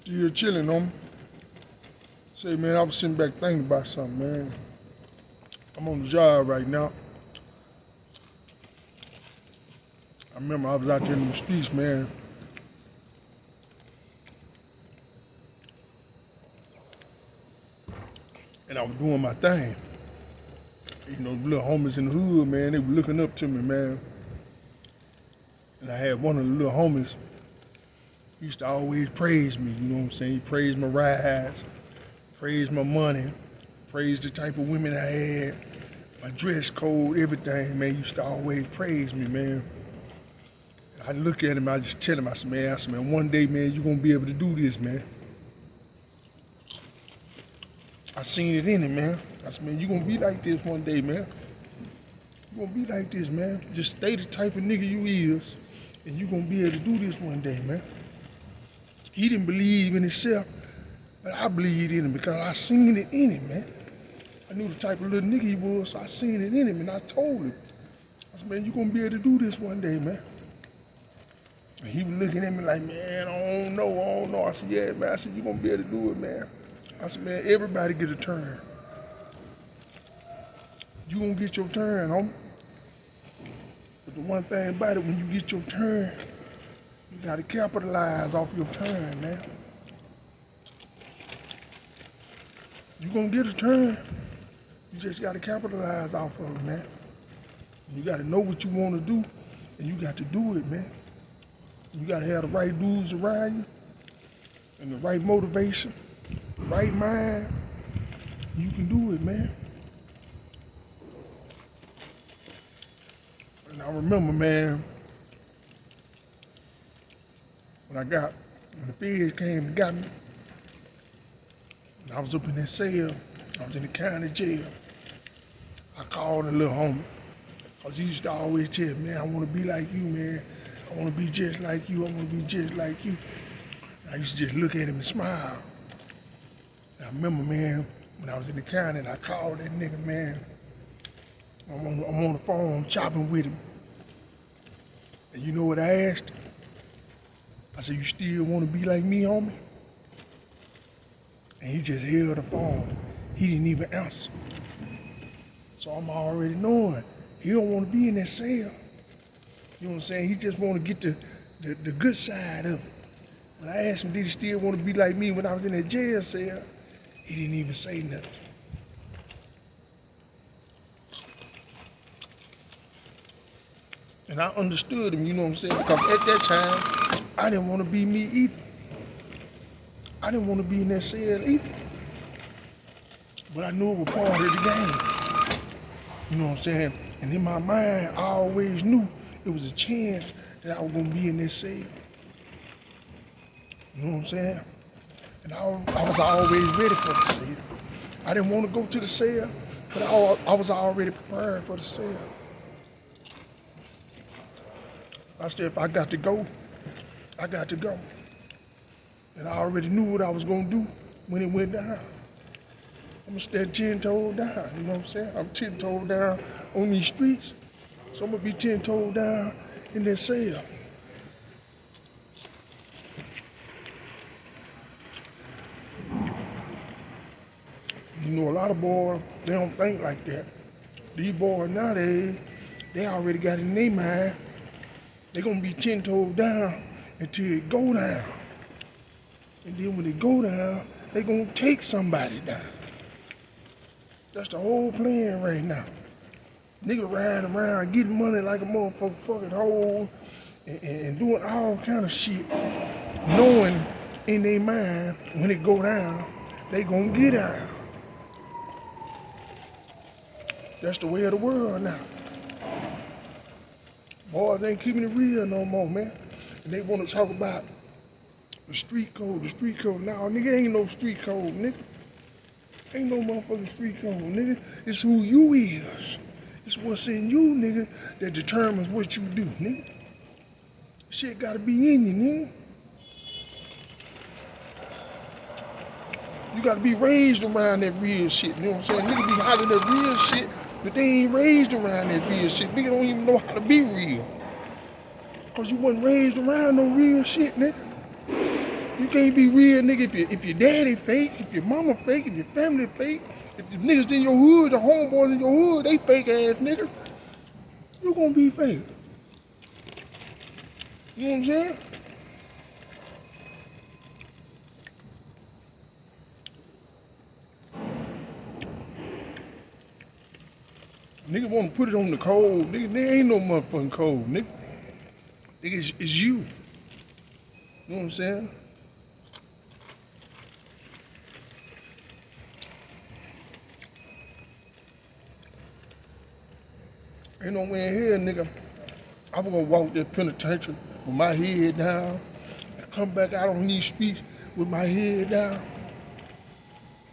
Still chilling on me. Say, man, I was sitting back thinking about something, man. I'm on the job right now. I remember I was out there in the streets, man. And I was doing my thing. You know, the little homies in the hood, man, they were looking up to me, man. And I had one of the little homies, he used to always praise me, you know what I'm saying? He praised my rides, praised my money, praised the type of women I had, my dress code, everything, man. He used to always praise me, man. I look at him, I just tell him, I said, man, one day, man, you're gonna be able to do this, man. I seen it in him, man. I said, man, you're gonna be like this one day, man. You're gonna be like this, man. Just stay the type of nigga you is, and you're gonna be able to do this one day, man. He didn't believe in himself, but I believed in him because I seen it in him, man. I knew the type of little nigga he was, so I seen it in him, and I told him. I said, man, you're gonna be able to do this one day, man. And he was looking at me like, man, I don't know. I said, yeah, man. I said, you're gonna be able to do it, man. I said, man, everybody get a turn. You gonna get your turn, homie. But the one thing about it, when you get your turn, you gotta capitalize off your turn, man. You gonna get a turn, you just gotta capitalize off of it, man. You gotta know what you wanna do, and you got to do it, man. You gotta have the right dudes around you, and the right motivation, right mind. You can do it, man. And I remember, man, when the feds came and got me, and I was up in that cell, I was in the county jail. I called a little homie, cause he used to always tell me, man, I wanna be like you, man. I wanna be just like you, I wanna be just like you. And I used to just look at him and smile. And I remember, man, when I was in the county and I called that nigga, man, I'm on the phone chopping with him. And you know what I asked him? I said, you still wanna be like me, homie? And he just held the phone. He didn't even answer. So I'm already knowing he don't wanna be in that cell. You know what I'm saying? He just wanna get the good side of it. When I asked him, did he still wanna be like me when I was in that jail cell, he didn't even say nothing. And I understood him, you know what I'm saying? Because at that time, I didn't want to be me either. I didn't want to be in that cell either. But I knew it was part of the game. You know what I'm saying? And in my mind, I always knew it was a chance that I was going to be in that cell. You know what I'm saying? And I was always ready for the cell. I didn't want to go to the cell, but I was already prepared for the cell. I said, if I got to go, I got to go. And I already knew what I was going to do when it went down. I'm going to stand 10 toes down, you know what I'm saying? I'm 10 toes down on these streets, so I'm going to be 10 toes down in that cell. You know, a lot of boys, they don't think like that. These boys nowadays, they already got it in their mind. They're gonna be 10 toes down until it go down. And then when it go down, they're gonna take somebody down. That's the whole plan right now. Nigga riding around getting money like a motherfucker fucking hole and doing all kind of shit, knowing in their mind when it go down, they gonna get down. That's the way of the world now. Boys ain't keeping it real no more, man. And they want to talk about the street code. Nah, nigga, ain't no street code, nigga. Ain't no motherfucking street code, nigga. It's who you is. It's what's in you, nigga, that determines what you do, nigga. Shit gotta be in you, nigga. You gotta be raised around that real shit, you know what I'm saying? Nigga be hollering that real shit, but they ain't raised around that real shit. Nigga don't even know how to be real. Cause you wasn't raised around no real shit, nigga. You can't be real, nigga, if your daddy fake, if your mama fake, if your family fake, if the niggas in your hood, the homeboys in your hood, they fake ass nigga. You gonna be fake. You know what I'm saying? Nigga wanna put it on the cold. Nigga, there ain't no motherfucking cold, nigga. Nigga, it's you. You know what I'm saying? Ain't no way in here, nigga. I'm gonna walk this penitentiary with my head down and come back out on these streets with my head down.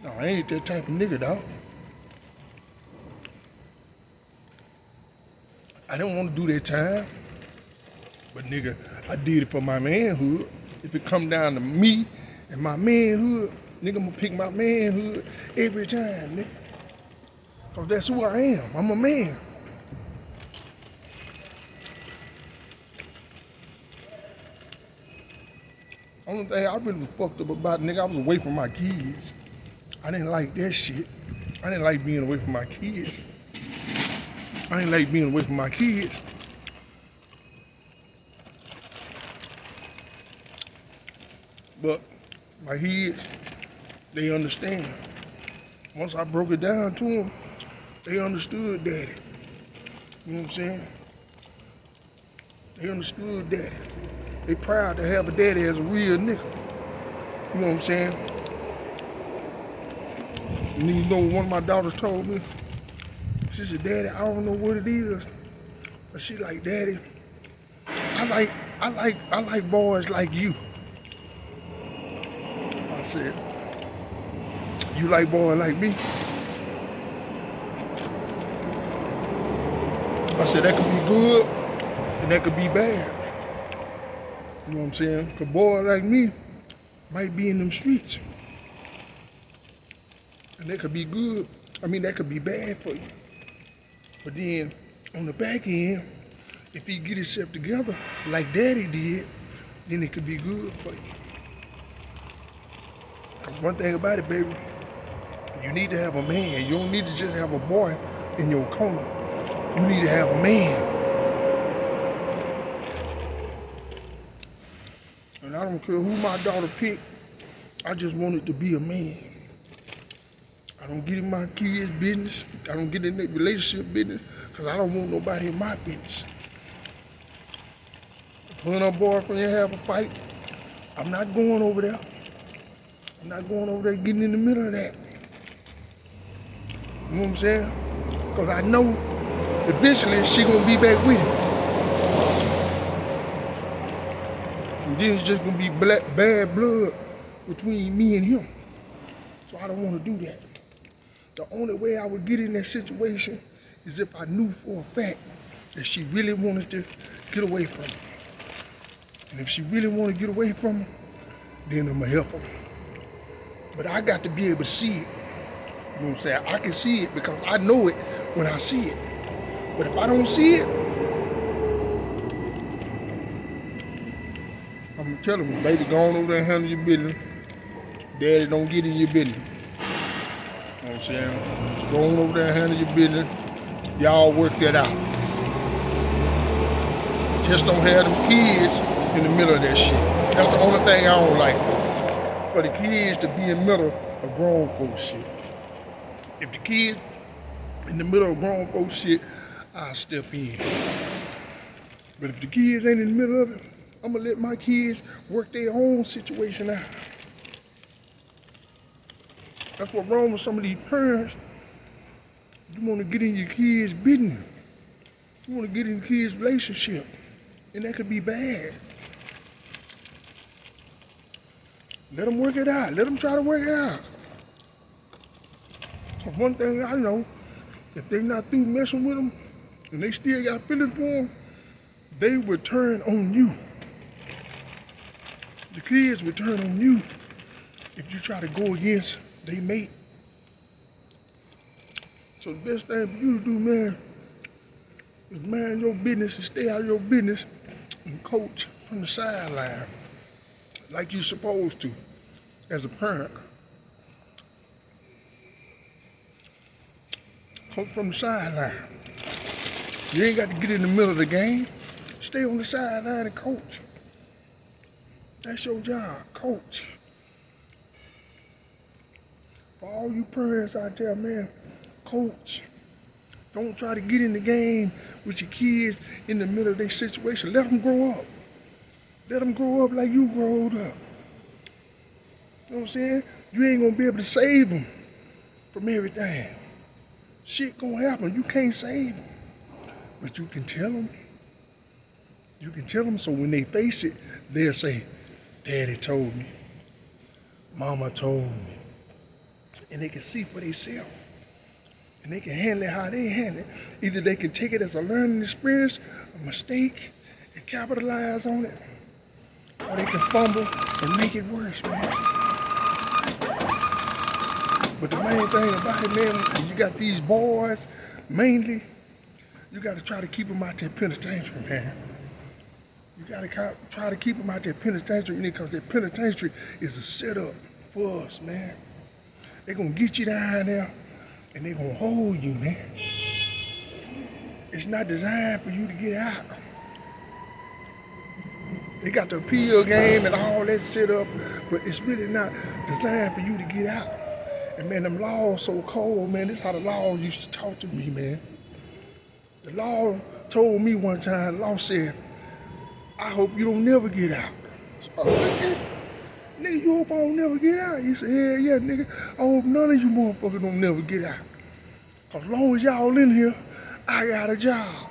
No, I ain't that type of nigga, dog. I didn't want to do that time, but nigga, I did it for my manhood. If it come down to me and my manhood, nigga, I'm gonna pick my manhood every time, nigga. Cause that's who I am. I'm a man. Only thing I really was fucked up about, nigga, I was away from my kids. I didn't like that shit. I didn't like being away from my kids. I didn't like being away from my kids. But my kids, they understand. Once I broke it down to them, they understood daddy. You know what I'm saying? They understood daddy. They proud to have a daddy as a real nigga. You know what I'm saying? And you know one of my daughters told me, she said, Daddy, I don't know what it is. But she like, Daddy, I like boys like you. I said, you like boys like me? I said, that could be good and that could be bad. You know what I'm saying? Because boys like me might be in them streets. And that could be good. I mean, that could be bad for you. But then, on the back end, if he get himself together like Daddy did, then it could be good for you. Because one thing about it, baby, you need to have a man. You don't need to just have a boy in your corner. You need to have a man. And I don't care who my daughter picked, I just want it to be a man. I don't get in my kids' business. I don't get in that relationship business because I don't want nobody in my business. If her and her boyfriend have a fight, I'm not going over there. I'm not going over there getting in the middle of that. You know what I'm saying? Because I know eventually she gonna be back with him. And then it's just gonna be bad blood between me and him. So I don't want to do that. The only way I would get in that situation is if I knew for a fact that she really wanted to get away from him. And if she really wanted to get away from him, then I'm gonna help her. But I got to be able to see it. You know what I'm saying? I can see it because I know it when I see it. But if I don't see it, I'm gonna tell him, baby, go on over there and handle your business. Daddy, don't get in your business. You know what I'm saying? Go on over there and handle your business. Y'all work that out. Just don't have them kids in the middle of that shit. That's the only thing I don't like. For the kids to be in the middle of grown folks shit. If the kids in the middle of grown folks shit, I'll step in. But if the kids ain't in the middle of it, I'm gonna let my kids work their own situation out. That's what's wrong with some of these parents. You wanna get in your kids' business. You wanna get in your kids' relationship. And that could be bad. Let them work it out. Let them try to work it out. Cause one thing I know, if they not through messing with them, and they still got feelings for them, they will turn on you. The kids will turn on you if you try to go against they mate. So the best thing for you to do, man, is mind your business and stay out of your business and coach from the sideline. like you're supposed to as a parent. Coach from the sideline. You ain't got to get in the middle of the game. Stay on the sideline and coach. That's your job, coach. For all you parents out there, man, coach. Don't try to get in the game with your kids in the middle of their situation. Let them grow up. Let them grow up like you growed up. You know what I'm saying? You ain't gonna be able to save them from everything. Shit gonna happen. You can't save them. But you can tell them. You can tell them so when they face it, they'll say, Daddy told me. Mama told me. And they can see for themselves. And they can handle it how they handle it. Either they can take it as a learning experience, a mistake, and capitalize on it, or they can fumble and make it worse, man. But the main thing about it, man, you got these boys, mainly, you got to try to keep them out there penitentiary, man. You got to try to keep them out there penitentiary, because that penitentiary is a setup for us, man. They're going to get you down there, and they're going to hold you, man. It's not designed for you to get out. They got the appeal game and all that set up, but it's really not designed for you to get out. And man, them laws so cold, man. This is how the law used to talk to me, man. The law told me one time, the law said, I hope you don't never get out. So I looked at it. Nigga, you hope I don't never get out? He said, hell yeah, nigga. I hope none of you motherfuckers don't never get out. Cause as long as y'all in here, I got a job.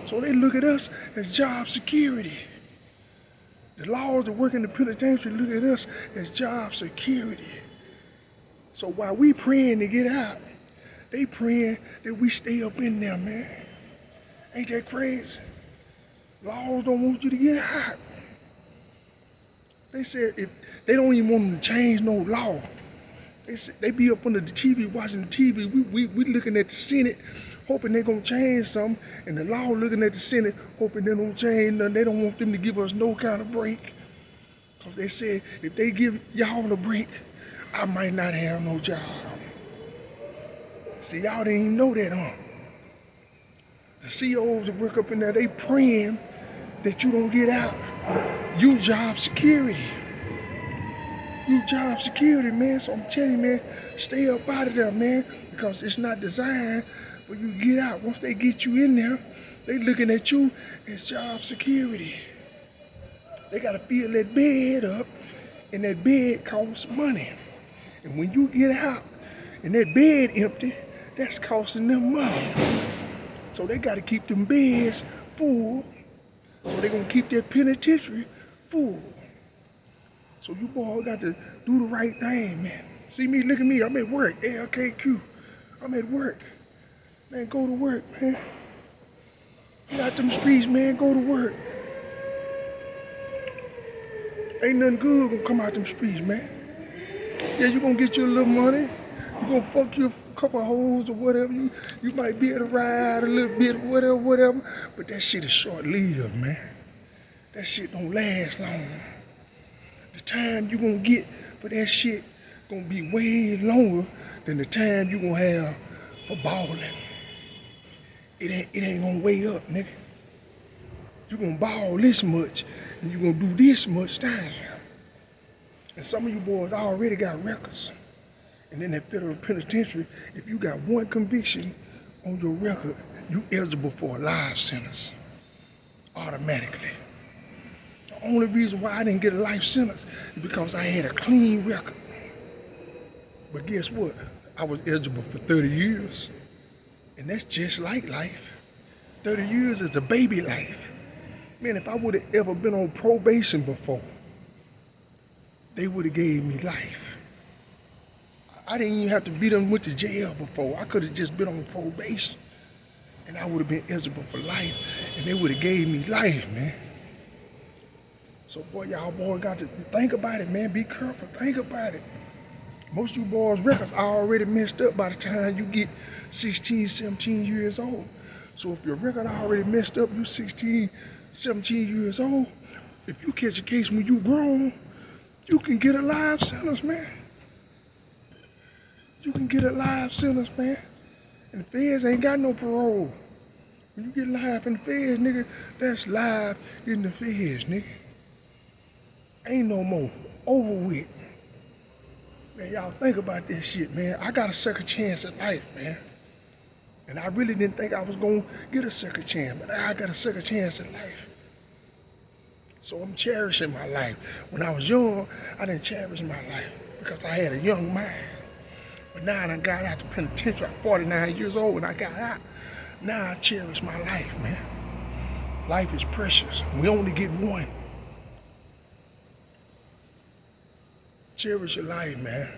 So they look at us as job security. The laws that work in the penitentiary look at us as job security. So while we praying to get out, they praying that we stay up in there, man. Ain't that crazy? Laws don't want you to get out. They said if they don't even want them to change no law. They said they be up under the TV watching the TV. We looking at the Senate, hoping they're gonna change something, and the law looking at the Senate, hoping they don't change nothing. They don't want them to give us no kind of break. Cause they said if they give y'all a break, I might not have no job. See, y'all didn't even know that, huh? The CEOs that work up in there, they praying that you don't get out. You job security. You job security, man. So I'm telling you, man, stay up out of there, man, because it's not designed for you to get out. Once they get you in there, they looking at you as job security. They gotta fill that bed up, and that bed costs money. And when you get out and that bed empty, that's costing them money. So they gotta keep them beds full. So they're gonna keep their penitentiary full. So you boys got to do the right thing, man. See me, look at me, I'm at work, LKQ. I'm at work. Man, go to work, man. Get out them streets, man, go to work. Ain't nothing good gonna come out them streets, man. Yeah, you gonna get you a little money. You gonna fuck you a couple of hoes or whatever. You might be able to ride a little bit, whatever. But that shit is short-lived, man. That shit don't last long. The time you gonna get for that shit gonna be way longer than the time you gonna have for balling. It ain't gonna weigh up, nigga. You gonna ball this much and you gonna do this much time. And some of you boys already got records. And in that federal penitentiary, if you got one conviction on your record, you eligible for a life sentence automatically. The only reason why I didn't get a life sentence is because I had a clean record. But guess what? I was eligible for 30 years. And that's just like life. 30 years is a baby life. Man, if I would have ever been on probation before, they would have gave me life. I didn't even have to be done went to jail before. I could have just been on probation. And I would have been eligible for life. And they would have gave me life, man. So boy, y'all boys got to think about it, man. Be careful, think about it. Most of you boys' records are already messed up by the time you get 16, 17 years old. So if your record already messed up, you 16, 17 years old, If you catch a case when you grown, you can get a life sentence, man. You can get a life sentence, man. And the feds ain't got no parole. When you get life in the feds, nigga, that's life in the feds, nigga. Ain't no more. Over with. Man, y'all think about that shit, man. I got a second chance at life, man. And I really didn't think I was gonna get a second chance, but I got a second chance at life. So I'm cherishing my life. When I was young, I didn't cherish my life because I had a young mind. But now I done got out the penitentiary at 49 years old and I got out. Now I cherish my life, man. Life is precious. We only get one. Cherish your life, man.